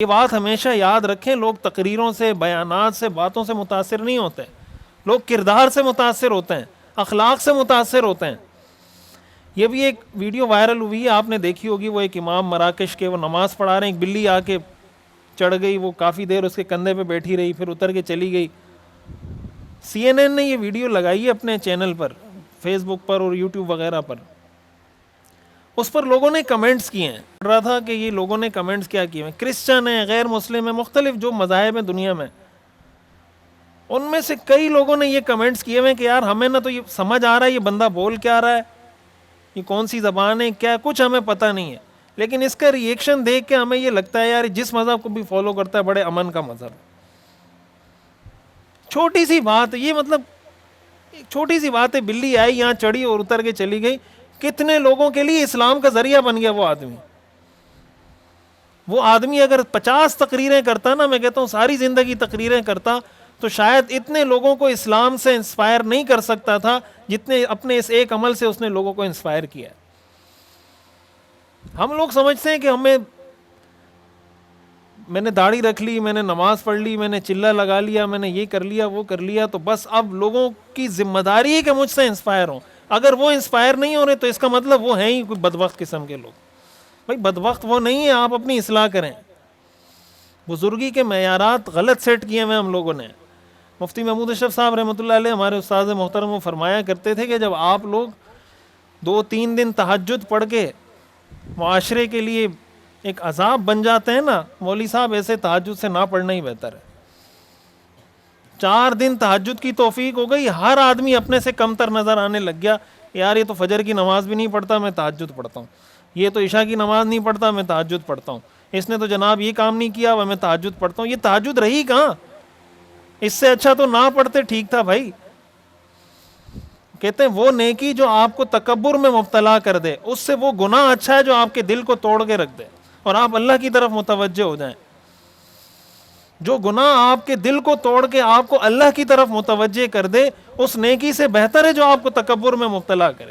یہ بات ہمیشہ یاد رکھیں، لوگ تقریروں سے، بیانات سے، باتوں سے متاثر نہیں ہوتے، لوگ کردار سے متاثر ہوتے ہیں، اخلاق سے متاثر ہوتے ہیں۔ یہ بھی ایک ویڈیو وائرل ہوئی ہے، آپ نے دیکھی ہوگی، وہ ایک امام مراکش کے، وہ نماز پڑھا رہے ہیں، ایک بلی آ کے چڑھ گئی، وہ کافی دیر اس کے کندھے پہ بیٹھی رہی، پھر اتر کے چلی گئی۔ CNN نے یہ ویڈیو لگائی ہے اپنے چینل پر، فیس بک پر اور یوٹیوب وغیرہ پر۔ اس پر لوگوں نے کمنٹس کیے ہیں، پڑھ رہا تھا کہ یہ لوگوں نے کمنٹس کیا کیے ہیں، کرسچن ہیں، غیر مسلم ہیں، مختلف جو مذاہب ہیں دنیا میں، ان میں سے کئی لوگوں نے یہ کمنٹس کیے ہوئے کہ یار ہمیں نہ تو یہ سمجھ آ رہا ہے یہ بندہ بول کیا رہا ہے، یہ کون سی زبان ہے، کیا کچھ ہمیں پتہ نہیں ہے، لیکن اس کا ری ایکشن دیکھ کے ہمیں یہ لگتا ہے یار جس مذہب کو بھی فالو کرتا ہے بڑے امن کا مذہب۔ چھوٹی سی بات، یہ مطلب ایک چھوٹی سی بات ہے، بلی آئی یہاں چڑھی اور اتر کے چلی گئی، کتنے لوگوں کے لیے اسلام کا ذریعہ بن گیا وہ آدمی۔ وہ آدمی اگر 50 تقریریں کرتا نا، میں کہتا ہوں ساری زندگی تقریریں کرتا، تو شاید اتنے لوگوں کو اسلام سے انسپائر نہیں کر سکتا تھا جتنے اپنے اس ایک عمل سے اس نے لوگوں کو انسپائر کیا۔ ہم لوگ سمجھتے ہیں کہ میں نے داڑھی رکھ لی، میں نے نماز پڑھ لی، میں نے چلہ لگا لیا، میں نے یہ کر لیا وہ کر لیا، تو بس اب لوگوں کی ذمہ داری ہے کہ مجھ سے انسپائر ہوں۔ اگر وہ انسپائر نہیں ہو رہے تو اس کا مطلب وہ ہیں ہی کوئی بدبخت قسم کے لوگ۔ بھائی بدبخت وہ نہیں ہے، آپ اپنی اصلاح کریں۔ بزرگی کے معیارات غلط سیٹ کیے ہوئے ہم لوگوں نے۔ مفتی محمود اشرف صاحب رحمۃ اللہ علیہ ہمارے استاد محترم وہ فرمایا کرتے تھے کہ جب آپ لوگ 2-3 دن تہجد پڑھ کے معاشرے کے لیے ایک عذاب بن جاتے ہیں نا، مولوی صاحب ایسے تہجد سے نہ پڑھنا ہی بہتر ہے۔ 4 دن تہجد کی توفیق ہو گئی، ہر آدمی اپنے سے کمتر نظر آنے لگ گیا، یار یہ تو فجر کی نماز بھی نہیں پڑھتا، میں تہجد پڑھتا ہوں، یہ تو عشاء کی نماز نہیں پڑھتا، میں تہجد پڑھتا ہوں، اس نے تو جناب یہ کام نہیں کیا، میں تہجد پڑھتا ہوں۔ یہ تہجد رہی کہاں؟ اس سے اچھا تو نہ پڑھتے ٹھیک تھا بھائی۔ کہتے ہیں وہ نیکی جو آپ کو تکبر میں مبتلا کر دے، اس سے وہ گناہ اچھا ہے جو آپ کے دل کو توڑ کے رکھ دے اور آپ اللہ کی طرف متوجہ ہو جائیں۔ جو گناہ آپ کے دل کو توڑ کے آپ کو اللہ کی طرف متوجہ کر دے، اس نیکی سے بہتر ہے جو آپ کو تکبر میں مبتلا کرے۔